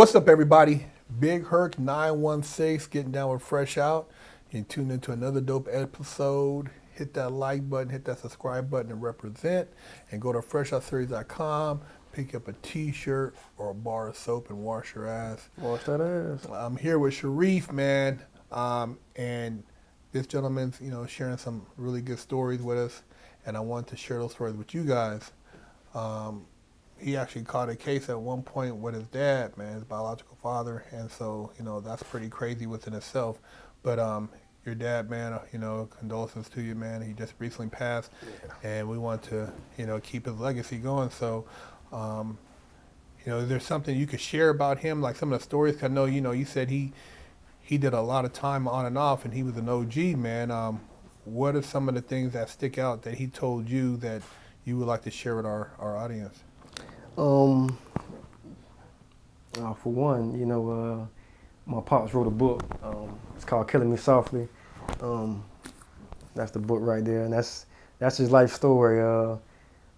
What's up, everybody? Big Herc 916 getting down with Fresh Out. You tuned into another dope episode. Hit that like button, hit that subscribe button and represent. And go to freshoutseries.com. Pick up a t-shirt or a bar of soap and wash your ass. Wash that ass. I'm here with Shariff, man. And this gentleman's, sharing some really good stories with us. And I want to share those stories with you guys. He actually caught a case at one point with his dad, man, his biological father. And so, that's pretty crazy within itself. But your dad, man, condolences to you, man. He just recently passed. Yeah. And we want to, keep his legacy going. So, is there something you could share about him, like some of the stories? 'Cause I know, you said he did a lot of time on and off, and he was an OG, man. What are some of the things that stick out that he told you that you would like to share with our audience? For one, my pops wrote a book. It's called Killing Me Softly. That's the book right there, and that's his life story.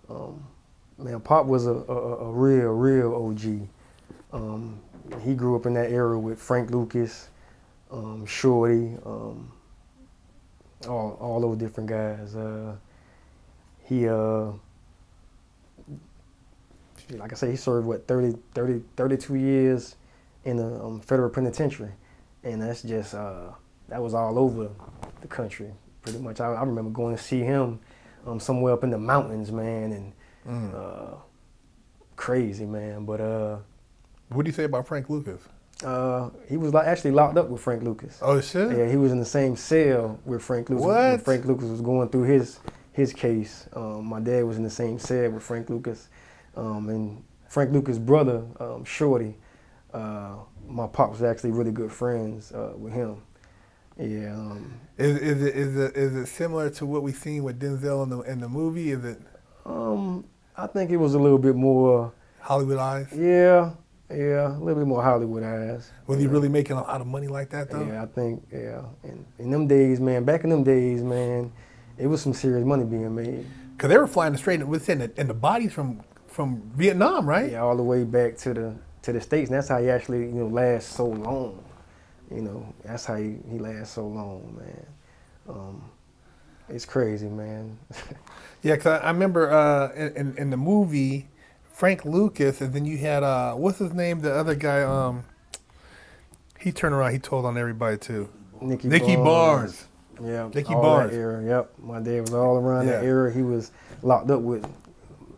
Man, Pop was a real OG. He grew up in that era with Frank Lucas, Shorty, all those different guys. He like I said, he served 32 years in the federal penitentiary, and that's just that was all over the country, pretty much. I remember going to see him somewhere up in the mountains, man, and crazy, man. But what do you say about Frank Lucas? He was actually locked up with Frank Lucas. Oh shit! Yeah, he was in the same cell with Frank Lucas. What? When Frank Lucas was going through his case. My dad was in the same cell with Frank Lucas. And Frank Lucas' brother, Shorty, my pop was actually really good friends with him. Yeah. Is it similar to what we seen with Denzel in the movie? Is it? I think it was a little bit more Hollywood eyes. Yeah, a little bit more Hollywood eyes. Was he really making a lot of money like that though? Yeah, I think And in them days, man, back in them days, man, it was some serious money being made. Cause they were flying straight within the bodies from Vietnam, right? Yeah, all the way back to the States, and that's how he actually lasts so long. That's how he lasts so long, man. It's crazy, man. Yeah, cause I remember in the movie Frank Lucas, and then you had what's his name, the other guy. He turned around, he told on everybody too. Nicky Barnes. Yeah, Nicky all Barnes. That era. Yep, my dad was all around that era. He was locked up with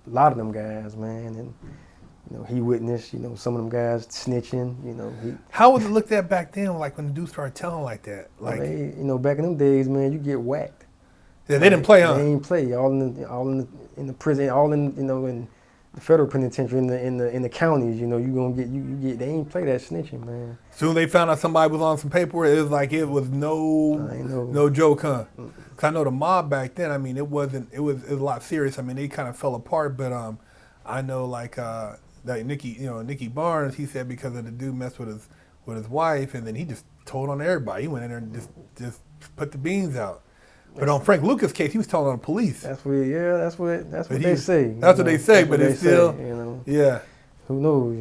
a lot of them guys, man, and he witnessed, some of them guys snitching. How was it looked at back then, like when the dude started telling like that? Like, back in them days, man, you get whacked. Yeah, they didn't play, huh? They didn't play. All in the prison, all in in the federal penitentiary, in the counties. You gonna get. They ain't play that snitching, man. Soon they found out somebody was on some paperwork. It was like it was no joke, huh? Cause I know the mob back then. I mean, it was a lot serious. I mean, they kind of fell apart. But I know like Nicky Barnes. He said because of the dude messed with his wife, and then he just told on everybody. He went in there and just put the beans out. But on Frank Lucas' case, he was telling on the police. That's what they say. That's what they say, but it's still, yeah. Who knows,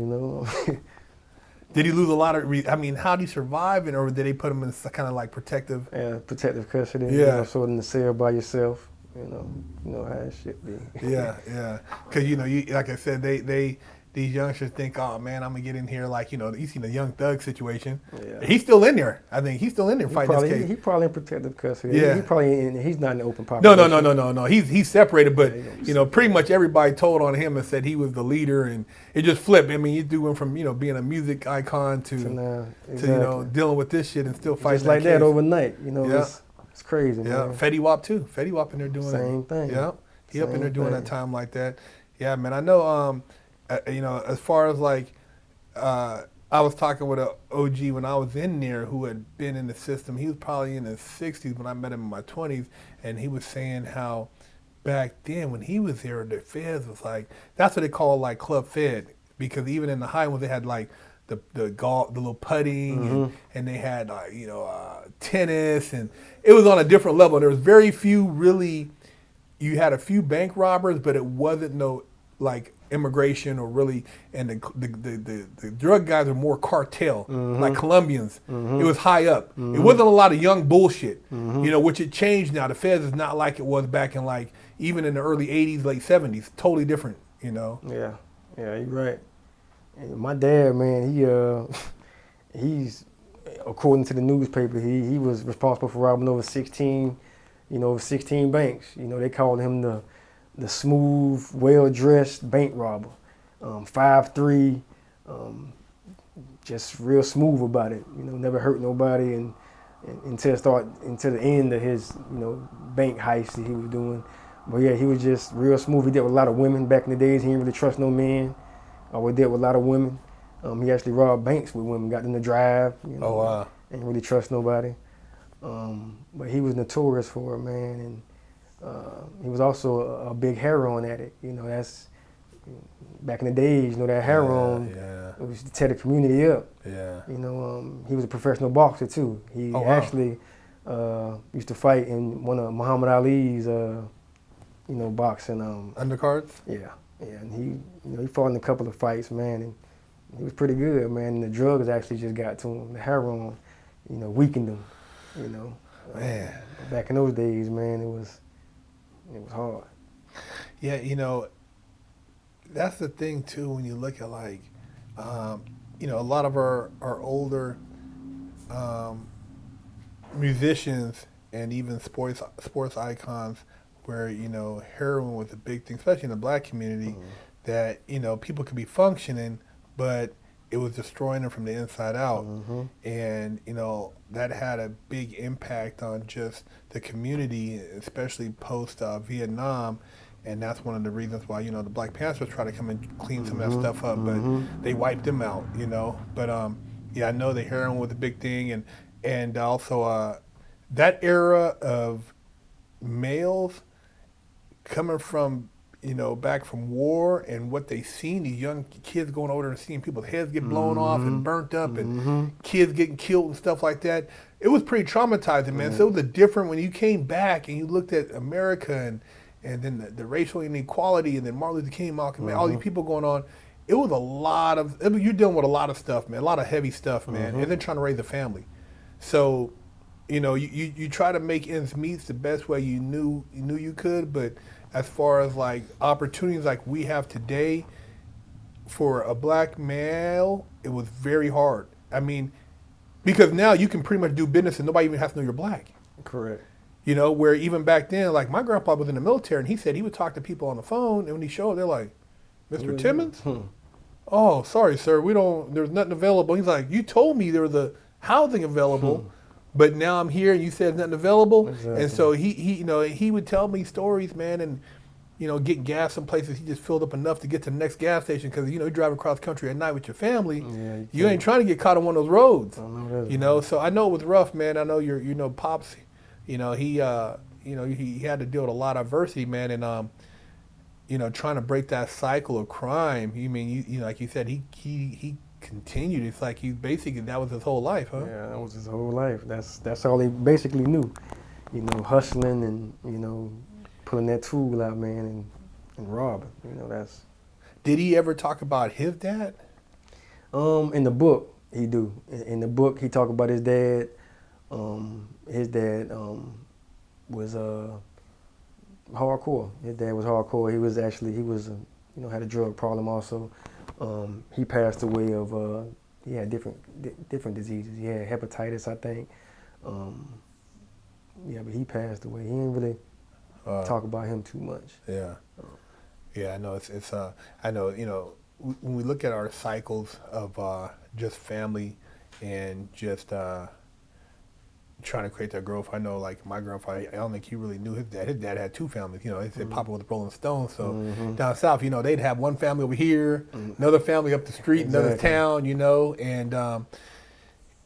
Did he lose a lot of, how did he survive, or did they put him in kind of like protective? Yeah, protective custody. Yeah. Sort of in the cell by yourself. You know how it should be. Yeah. Because, like I said, these youngsters think, oh, man, I'm going to get in here like, you seen the Young Thug situation. Yeah. He's still in there. I think he's still in there fighting this case. He's probably in protective custody. Yeah. He's not in the open population. No. He's separated, but, pretty much everybody told on him and said he was the leader, and it just flipped. I mean, you do went from, being a music icon to dealing with this shit and still fighting just like that case. overnight. Yeah. It's crazy, yeah. man. Fetty Wap, too. Fetty Wap in there doing Same thing. Yeah. He up in there doing that time like that. Yeah, man. I know, as far as like, I was talking with an OG when I was in there who had been in the system. He was probably in his 60s when I met him in my 20s, and he was saying how back then when he was there, the feds was like, that's what they call like Club Fed, because even in the high ones they had like the golf, the little putting, and they had tennis, and it was on a different level. And there was very few really. You had a few bank robbers, but it wasn't no like immigration or really, and the drug guys are more cartel, like Colombians. It was high up. It wasn't a lot of young bullshit, which it changed now. The Feds is not like it was back in like, even in the early 80s, late 70s, totally different, Yeah, you're right. And my dad, man, he's, according to the newspaper, he was responsible for robbing over 16 banks. They called him the smooth, well-dressed bank robber. 5'3", just real smooth about it. Never hurt nobody, and until the end of his bank heist that he was doing. But yeah, he was just real smooth. He dealt with a lot of women back in the days. He didn't really trust no men. We dealt with a lot of women. He actually robbed banks with women, got them to drive. Oh wow! Ain't really trust nobody. But he was notorious for it, man, and he was also a big heroin addict. That's back in the days. That heroin it was to tear the community up. Yeah. He was a professional boxer too. He actually used to fight in one of Muhammad Ali's boxing. Undercards. Yeah, and he fought in a couple of fights, man, and he was pretty good, man. And the drugs actually just got to him. The heroin, weakened him. Man. Back in those days, man, it was hard. Yeah, that's the thing too. When you look at like, a lot of our older musicians and even sports icons, where heroin was a big thing, especially in the black community, that people could be functioning, but it was destroying them from the inside out. And that had a big impact on just the community, especially post Vietnam. And that's one of the reasons why the Black Panthers try to come and clean some of that stuff up, but they wiped them out. But I know the heroin was a big thing, and also that era of males coming from back from war and what they seen, these young kids going over there and seeing people's heads get blown off and burnt up and kids getting killed and stuff like that. It was pretty traumatizing, man. So it was a different, when you came back and you looked at America and then the racial inequality, and then Martin Luther King, Malcolm, all these people going on. It was a lot of, you're dealing with a lot of stuff, man, a lot of heavy stuff, man, and then trying to raise a family. So, you try to make ends meet the best way you knew you could, but as far as like opportunities like we have today for a black male, it was very hard. I mean, because now you can pretty much do business and nobody even has to know you're black. Correct. Where even back then, like my grandpa was in the military and he said he would talk to people on the phone, and when he showed, they're like, Mr. Timmons? Oh, sorry, sir, there's nothing available. He's like, you told me there was a housing available, but now I'm here and you said there's nothing available. Exactly. And so he would tell me stories, man, and get gas some places. He just filled up enough to get to the next gas station because you drive across country at night with your family. Yeah, you ain't trying to get caught on one of those roads. So I know it was rough, man. I know your pops. He had to deal with a lot of adversity, man, and trying to break that cycle of crime. Like you said, he continued. It's like that was his whole life, huh? Yeah, that was his whole life. That's all he basically knew. Hustling and pulling that tool out, man, and robbing. That's. Did he ever talk about his dad? In the book, he do. In the book, he talk about his dad. His dad was hardcore. His dad was hardcore. He was had a drug problem also. He passed away of he had different diseases. He had hepatitis, I think. But he passed away. He didn't really talk about him too much. Yeah. I know it's I know when we look at our cycles of just family and just trying to create that growth. I know, like my grandfather, I don't think he really knew his dad. His dad had two families. He said Papa was the Rolling Stones. So down south, they'd have one family over here, another family up the street, another town, and that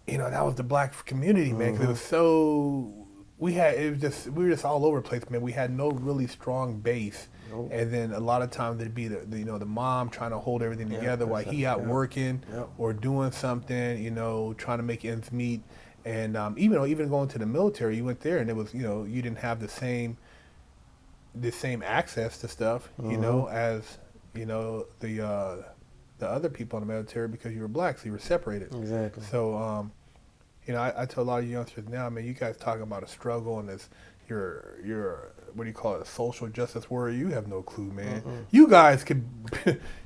was the black community, man. Because it was so we were just all over the place, man. We had no really strong base. Nope. And then a lot of times it'd be the mom trying to hold everything together while he out working or doing something, trying to make ends meet. And even going to the military, you went there and it was, you didn't have the same access to stuff, as, you know, the other people in the military because you were black, so you were separated. Exactly. So, you know, I tell a lot of youngsters now, man, you guys talking about a struggle and this, your what do you call it, a social justice warrior? You have no clue, man. Mm-mm. You guys could,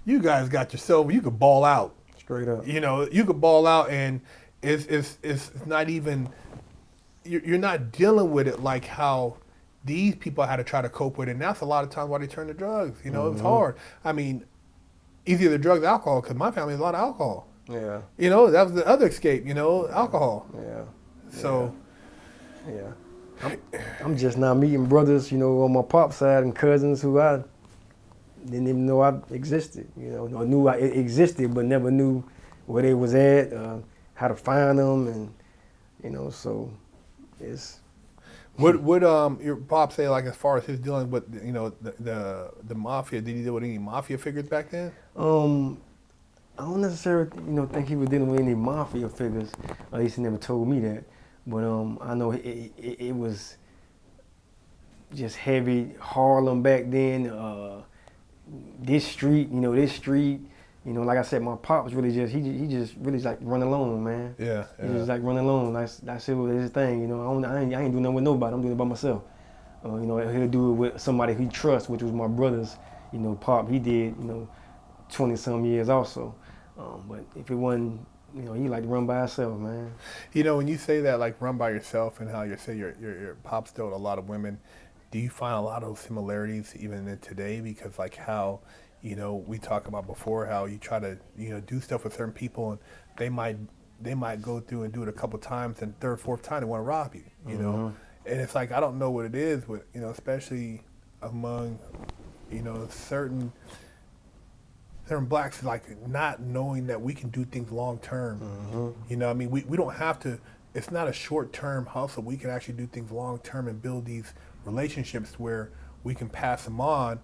you guys got yourself, you could ball out. Straight up. You know, you could ball out, and it's not even, you're not dealing with it like how these people had to try to cope with it. And that's a lot of times why they turn to drugs. You know, it's hard. I mean, it's either drugs, alcohol, because my family has a lot of alcohol. Yeah. You know, that was the other escape, you know, alcohol. Yeah. So, Yeah. I'm just now meeting brothers, you know, on my pop side and cousins who I didn't even know I existed, you know, or knew I existed but never knew where they was at, how to find them, and you know, so it's. What your pop say, like, as far as his dealing with, you know, the mafia? Did he deal with any mafia figures back then? I don't necessarily, you know, think he was dealing with any mafia figures. At least he never told me that. But I know it was just heavy Harlem back then. This street, you know, like I said, my pop was really just he just really like run alone, man. Yeah. He just like run alone. That's his thing, you know. I ain't doing nothing with nobody. I'm doing it by myself. You know, he'll do it with somebody he trusts, which was my brothers. You know, Pop, he did, you know, 20-some years also. But if it wasn't, you know, he like to run by himself, man. You know, when you say that, like, run by yourself, and how you say your pop's dealt with a lot of women, do you find a lot of similarities even in today? Because, like, how, you know, we talked about before, how you try to, you know, do stuff with certain people, and they might go through and do it a couple times, and third, fourth time they want to rob you, you know? And it's like, I don't know what it is, but, you know, especially among, you know, certain blacks, like, not knowing that we can do things long term. You know what I mean? We don't have to, it's not a short term hustle. We can actually do things long term and build these relationships where we can pass them on,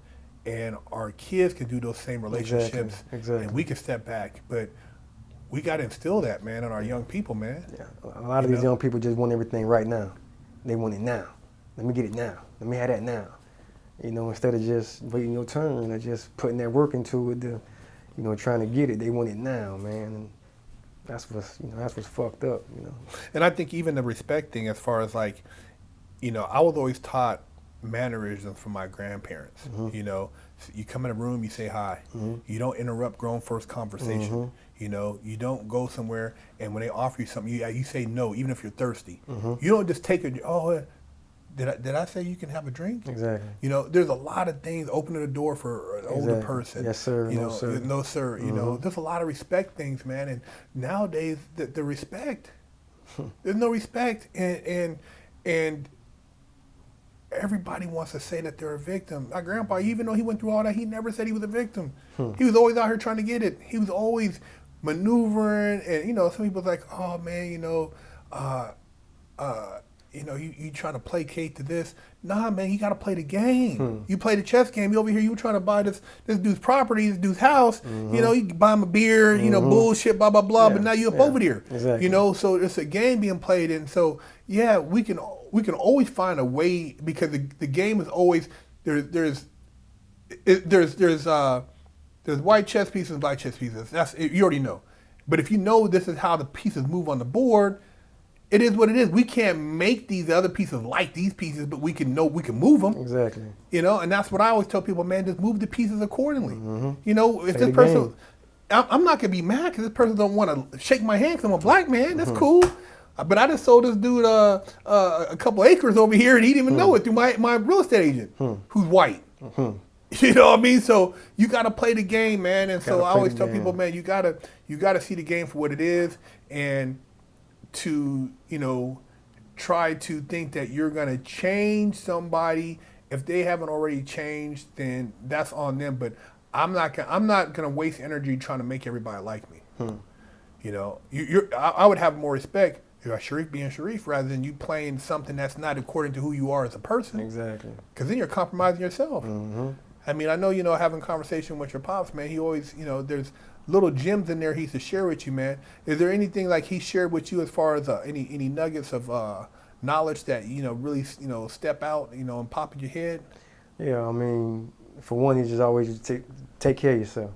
and our kids can do those same relationships. Exactly. And we can step back. But we got to instill that, man, in our young people, man. Yeah. A lot of these young people just want everything right now. They want it now. Let me get it now. Let me have that now. You know, instead of just waiting your turn or just putting that work into it, you know, trying to get it. They want it now, man. And that's what's fucked up, you know. And I think even the respect thing, as far as, like, you know, I was always taught mannerisms from my grandparents. You know, you come in a room, you say hi. You don't interrupt grown first conversation. You know, you don't go somewhere and when they offer you something, you say no, even if you're thirsty. You don't just take it. Oh, did I say you can have a drink? Exactly. You know, there's a lot of things opening the door for an older person. Yes, sir. You No, know, sir. No, sir. You know, there's a lot of respect things, man. And nowadays, the respect, there's no respect, and everybody wants to say that they're a victim. My grandpa, even though he went through all that, he never said he was a victim. He was always out here trying to get it. He was always maneuvering, and, you know, some people's like, oh man, you know, you trying to placate to this. Nah, man, you got to play the game. You play the chess game. You over here, you trying to buy this dude's property, this dude's house. You know, you can buy him a beer, you know, bullshit, blah, blah, blah. Yeah. But now you up over there. Exactly. You know, so it's a game being played. And so, yeah, we can always find a way, because the game is always, there's white chess pieces and black chess pieces. You already know. But if you know this is how the pieces move on the board, it is what it is. We can't make these other pieces like these pieces, but we can move them. Exactly. You know, and that's what I always tell people, man, just move the pieces accordingly. You know, if Play this the person, game. I'm not going to be mad because this person don't want to shake my hand because I'm a black man. That's cool. But I just sold this dude a couple acres over here, and he didn't even know it through my real estate agent, who's white. You know what I mean? So you got to play the game, man. And so I always tell people, man, you gotta see the game for what it is, and to, you know, try to think that you're gonna change somebody. If they haven't already changed, then that's on them. But I'm not gonna waste energy trying to make everybody like me. You know, I would have more respect if Shariff being Shariff rather than you playing something that's not according to who you are as a person. Exactly. Because then you're compromising yourself. I mean, I know, you know, having conversation with your pops, man, he always, you know, there's little gems in there he used to share with you, man. Is there anything like he shared with you as far as any nuggets of knowledge that, you know, really, you know, step out, you know, and pop in your head? Yeah, I mean, for one, you just always take care of yourself.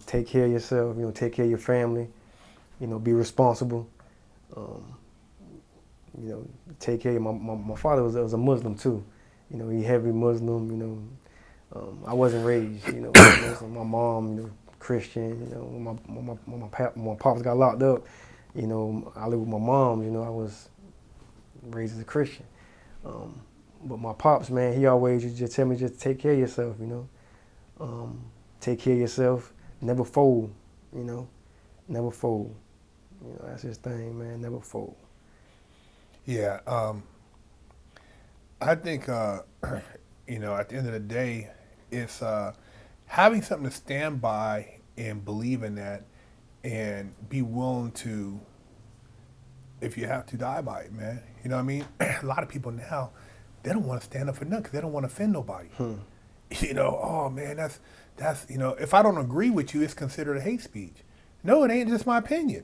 Take care of yourself. Take care of your family. Be responsible. Um, Take care of my father was a Muslim too. He heavy Muslim. I wasn't raised. Muslim. My mom, Christian. When my pops got locked up, I lived with my mom. I was raised as a Christian. But my pops, man, he always used to just tell me, just take care of yourself. Take care of yourself. Never fold. Never fold. That's his thing, man. Never fold. Yeah, I think at the end of the day, it's having something to stand by and believe in that, and be willing to, if you have to, die by it, man. You know what I mean? A lot of people now, they don't want to stand up for nothing because they don't want to offend nobody. Oh man, that's if I don't agree with you, it's considered a hate speech. No, it ain't, just my opinion.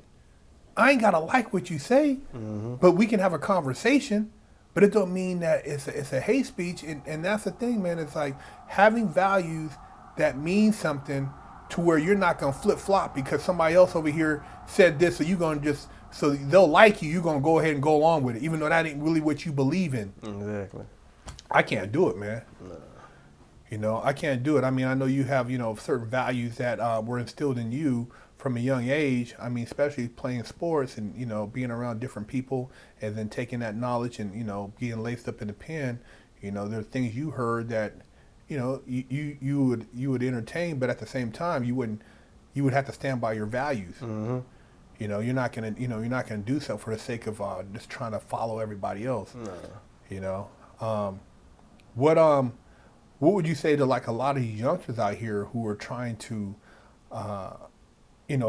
I ain't gotta like what you say, but we can have a conversation. But it don't mean that it's a hate speech, and that's the thing, man. It's like having values that mean something to where you're not gonna flip flop because somebody else over here said this, so you're gonna so they'll like you. You're gonna go ahead and go along with it, even though that ain't really what you believe in. Exactly. I can't do it, man. No. I can't do it. I mean, I know you have certain values that were instilled in you from a young age. I mean, especially playing sports and being around different people, and then taking that knowledge and being laced up in the pen. There are things you heard that you would entertain, but at the same time you would have to stand by your values. You're not gonna do so for the sake of just trying to follow everybody else. No. What would you say to like a lot of these youngsters out here who are trying to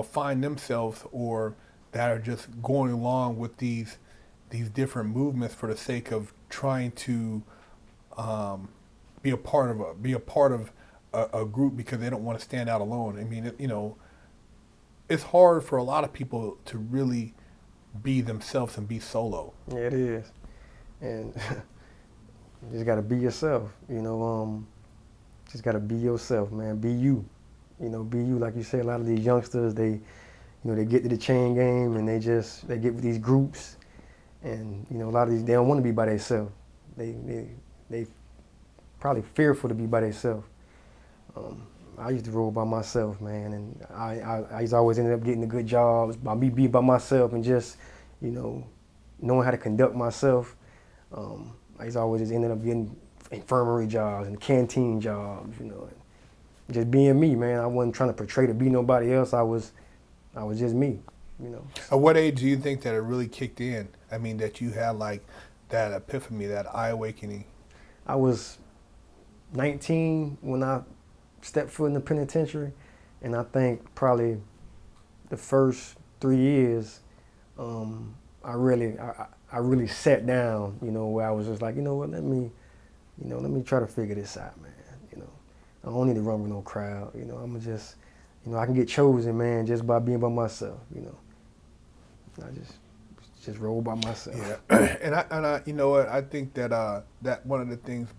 find themselves, or that are just going along with these different movements for the sake of trying to be a part of a group because they don't want to stand out alone? I mean, it's hard for a lot of people to really be themselves and be solo. Yeah, it is, and you just gotta be yourself. Just gotta be yourself, man. Be you. Be you. Like you say, a lot of these youngsters, they get to the chain game and they get with these groups, and a lot of these, they don't want to be by themselves. They probably fearful to be by themselves. I used to roll by myself, man, and I used to always end up getting the good jobs by me being by myself and just knowing how to conduct myself. I used to always just ended up getting infirmary jobs and canteen jobs, and just being me, man. I wasn't trying to portray to be nobody else. I was just me, At what age do you think that it really kicked in? I mean, that you had like that epiphany, that eye awakening? I was 19 when I stepped foot in the penitentiary, and I think probably the first 3 years, I really sat down, where I was just like, what, let me try to figure this out, man. I don't need to run with no crowd. I'm just, I can get chosen, man, just by being by myself. I just roll by myself. Yeah, and I, you know what? I think that that one of the things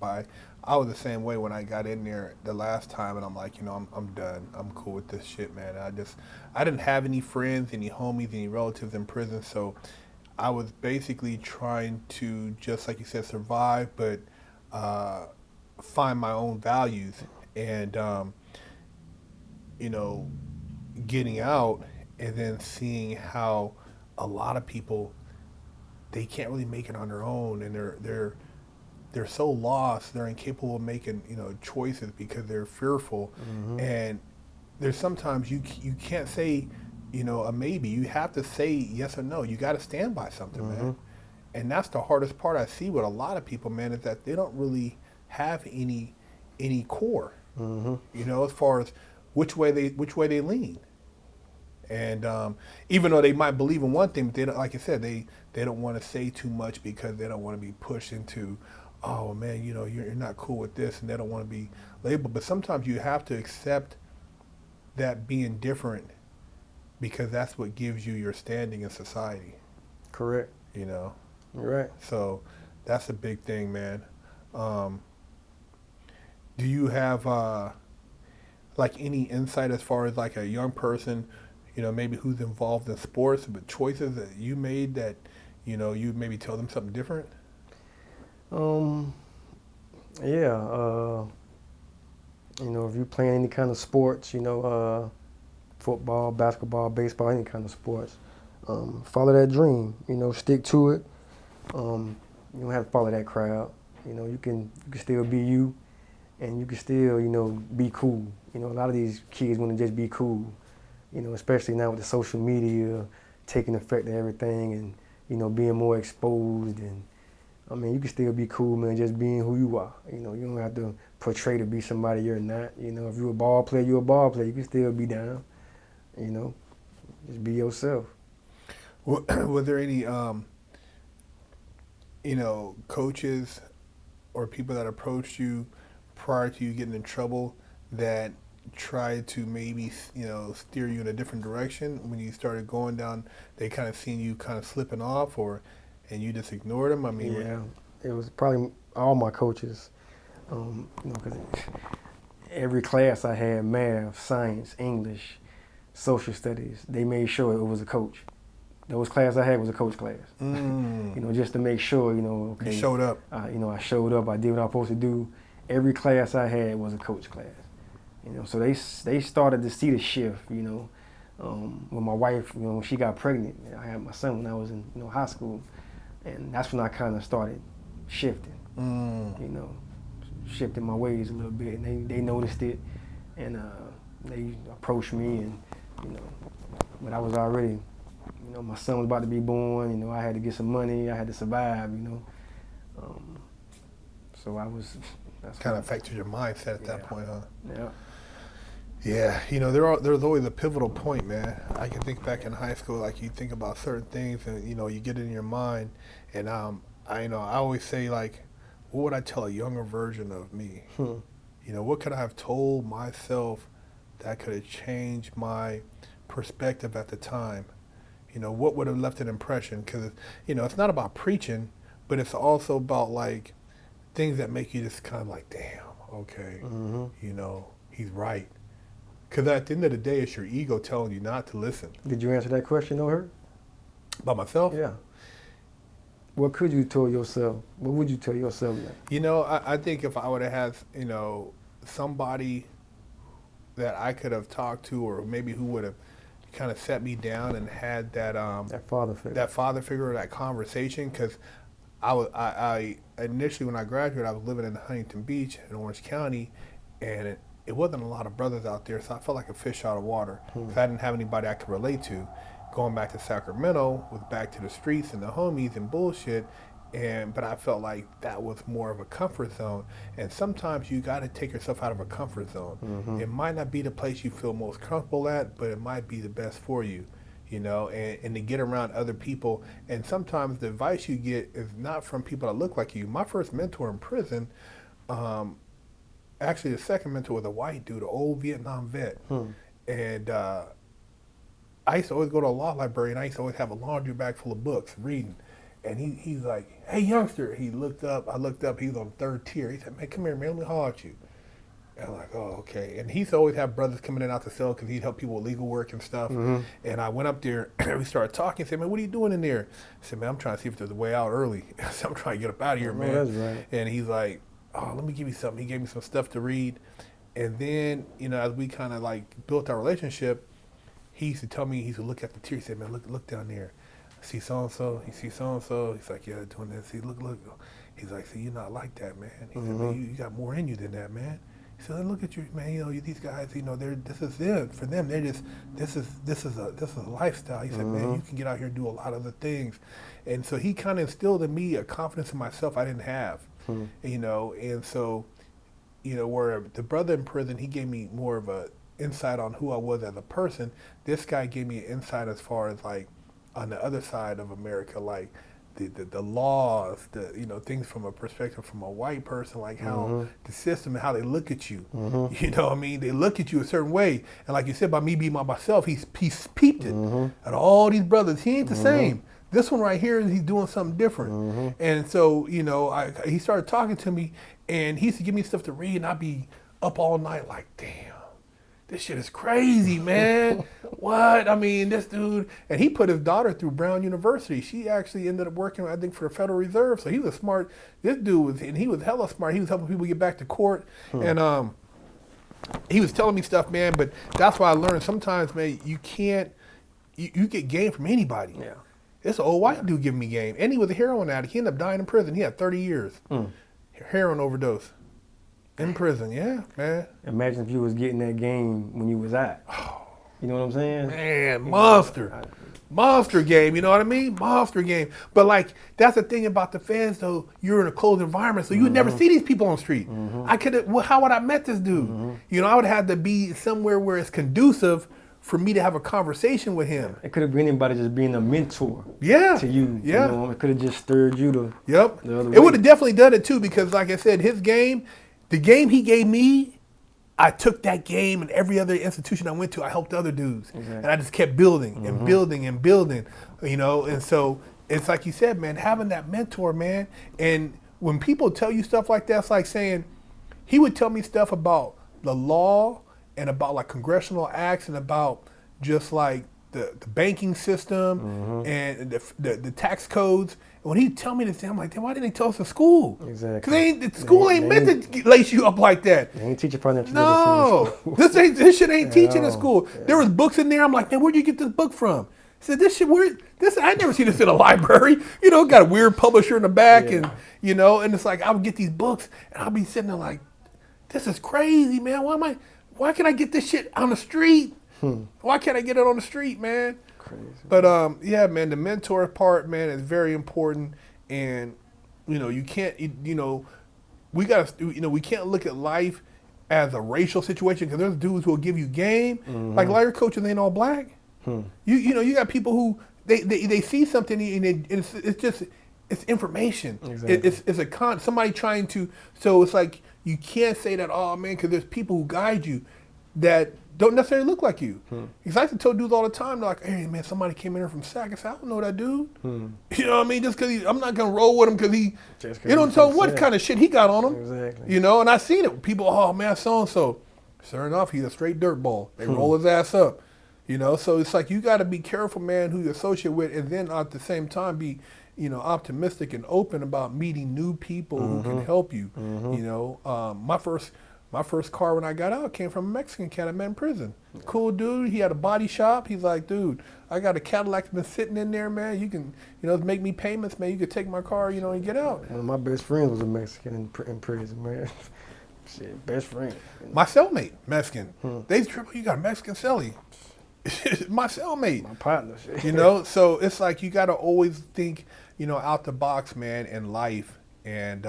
I was the same way when I got in there the last time, and I'm like, I'm done. I'm cool with this shit, man. I didn't have any friends, any homies, any relatives in prison, so I was basically trying to, just like you said, survive, but find my own values. And getting out and then seeing how a lot of people, they can't really make it on their own, and they're so lost, they're incapable of making choices because they're fearful. And there's sometimes you can't say a maybe. You have to say yes or no. You got to stand by something, man. And that's the hardest part I see with a lot of people, man, is that they don't really have any core. As far as which way they lean. And even though they might believe in one thing, but they don't, like I said, they don't want to say too much because they don't want to be pushed into, oh man, you're not cool with this, and they don't want to be labeled. But sometimes you have to accept that being different, because that's what gives you your standing in society. Correct. You're right. So that's a big thing, man. Do you have like any insight as far as like a young person, maybe who's involved in sports, but choices that you made that, you maybe tell them something different? Um, yeah, if you're playing any kind of sports, football, basketball, baseball, any kind of sports, follow that dream. Stick to it. You don't have to follow that crowd. You can still be you, and you can still, be cool. A lot of these kids want to just be cool. Especially now with the social media taking effect of everything, and being more exposed. And I mean, you can still be cool, man, just being who you are. You don't have to portray to be somebody you're not. If you're a ball player, you're a ball player. You can still be down. Just be yourself. Was there any, coaches or people that approached you prior to you getting in trouble that tried to maybe, steer you in a different direction when you started going down? They kind of seen you kind of slipping off, and you just ignored them? I mean, Yeah, it was probably all my coaches. Because every class I had, math, science, English, social studies, they made sure it was a coach. Those classes I had was a coach class. Just to make sure, okay. You showed up. I showed up, I did what I was supposed to do. Every class I had was a coach class. So they started to see the shift, when my wife, when she got pregnant. I had my son when I was in high school. And that's when I kind of started shifting, shifting my ways a little bit. And they noticed it, and they approached me, and, but I was already, my son was about to be born, I had to get some money, I had to survive, so I was, that's kind of affected your mindset at that point, huh? Yeah. Yeah, there's always a pivotal point, man. I can think back in high school, like you think about certain things, and you get it in your mind. And I always say, like, what would I tell a younger version of me? What could I have told myself that could have changed my perspective at the time? What would have left an impression? Because it's not about preaching, but it's also about like things that make you just kind of like, damn, okay, he's right. Because at the end of the day, it's your ego telling you not to listen. Did you answer that question, O'Hurt? About myself? Yeah. What could you tell yourself? What would you tell yourself now? I think if I would have had, somebody that I could have talked to, or maybe who would have kind of set me down and had that father figure, or that conversation. Because I initially, when I graduated, I was living in Huntington Beach in Orange County, and it wasn't a lot of brothers out there, so I felt like a fish out of water. Because I didn't have anybody I could relate to. Going back to Sacramento was back to the streets and the homies and bullshit, but I felt like that was more of a comfort zone. And sometimes you got to take yourself out of a comfort zone. It might not be the place you feel most comfortable at, but it might be the best for you, and to get around other people. And sometimes the advice you get is not from people that look like you. My first mentor in prison, actually the second mentor was a white dude, an old Vietnam vet. And I used to always go to a law library, and I used to always have a laundry bag full of books, reading. And he's like, "Hey, youngster." He looked up. I looked up. He was on third tier. He said, "Man, come here, man. Let me holler at you." And I'm like, "Oh, okay." And he used to always have brothers coming in and out the cell because he'd help people with legal work and stuff. And I went up there, and we started talking. He said, "Man, what are you doing in there?" I said, "Man, I'm trying to see if there's a way out early." I said, "I'm trying to get up out of here, man." That's right. And he's like, "Oh, let me give you something." He gave me some stuff to read. And then, as we kind of like built our relationship, he used to tell me, he used to look at the tier. He said, "Man, look down there. See so-and-so? You see so-and-so?" He's like, "Yeah, doing this." See, look. He's like, "See, you're not like that, man." He said, "Man, you got more in you than that, man." He said, "Look at you, man. These guys, this is it for them. They're just, this is a lifestyle." He said, "Man, you can get out here and do a lot of other things." And so he kind of instilled in me a confidence in myself I didn't have, And so, where the brother in prison, he gave me more of a insight on who I was as a person. This guy gave me an insight as far as like on the other side of America, like the laws, things from a perspective from a white person, like how the system and how they look at you. You know what I mean? They look at you a certain way. And like you said, by me being by myself, he's peeped it. And all these brothers, he ain't the same. This one right here, he's doing something different. And so, he started talking to me, And he used to give me stuff to read, and I'd be up all night like, damn, this shit is crazy, man. What? I mean, this dude, and he put his daughter through Brown University. She actually ended up working, I think, for the Federal Reserve. So he was smart. This dude was, and he was hella smart. He was helping people get back to court. And he was telling me stuff, man, but that's why I learned sometimes, man, you can't, you get game from anybody. Yeah. This old white dude giving me game. And he was a heroin addict. He ended up dying in prison. He had 30 years. Heroin overdose. In prison, yeah, man. Imagine if you was getting that game when you was out. You know what I'm saying? Man, monster. Monster game, you know what I mean? Monster game. But like, that's the thing about the feds though, you're in a closed environment, so you would never see these people on the street. I could have, well, how would I met this dude? You know, I would have to be somewhere where it's conducive for me to have a conversation with him. It could have been anybody just being a mentor to you. Yeah. You know, it could have just stirred you to Yep. the other It way. would have definitely done it too, because like I said, his game, the game he gave me, I took that game, and every other institution I went to, I helped other dudes. And I just kept building and building and building, you know? And so it's like you said, man, having that mentor, man. And when people tell you stuff like that, it's like saying, he would tell me stuff about the law and about like congressional acts and about just like the banking system and the tax codes. And when he tell me this, I'm like, then why didn't they tell us in school? Exactly. Because school ain't meant to lace you up like that. They ain't teaching financial No, literacy. this shit ain't teaching in school. There was books in there. I'm like, man, where'd you get this book from? He said, this shit, I never seen this in a library. You know, got a weird publisher in the back, and you know, and it's like I would get these books, and I'll be sitting there like, this is crazy, man. Why can't I get this shit on the street? Why can't I get it on the street, man? Crazy. But yeah, man, the mentor part, man, is very important, and you know, you can't, you know, we can't look at life as a racial situation, because there's dudes who will give you game, like your coaches ain't all black. You know, you got people who they see something, and it's information. Exactly. It's somebody trying to. So it's like you can't say that, oh man, because there's people who guide you that don't necessarily look like you. Because I used to tell dudes all the time, they're like, hey man, somebody came in here from SAC. I said, I don't know that dude. You know what I mean? Just because I'm not gonna roll with him because you don't tell what kind of shit he got on him. Exactly. You know, and I seen it. People, oh man, so and so. Sure enough, he's a straight dirtball. They roll his ass up. You know, so it's like you got to be careful, man, who you associate with, and then at the same time be, you know, optimistic and open about meeting new people who can help you. You know, my first car when I got out came from a Mexican cat I met in prison. Cool dude. He had a body shop. He's like, dude, I got a Cadillac that's been sitting in there, man. You can, you know, make me payments, man. You could take my car, you know, and get out. One of my best friends was a Mexican in prison, man. Shit, best friend. My cellmate, Mexican. They triple, you got a Mexican cellie. My cellmate. My partner. Shit. You know, so it's like you got to always think, you know, out the box, man, in life. And,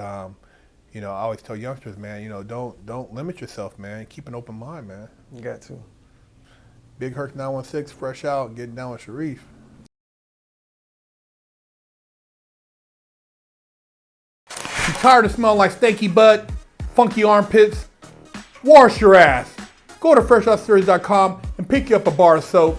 you know, I always tell youngsters, man, you know, don't limit yourself, man. Keep an open mind, man. You got to. Big Herc 916, fresh out, getting down with Shariff. You tired of smelling like stanky butt, funky armpits? Wash your ass. Go to FreshOutSeries.com and pick you up a bar of soap.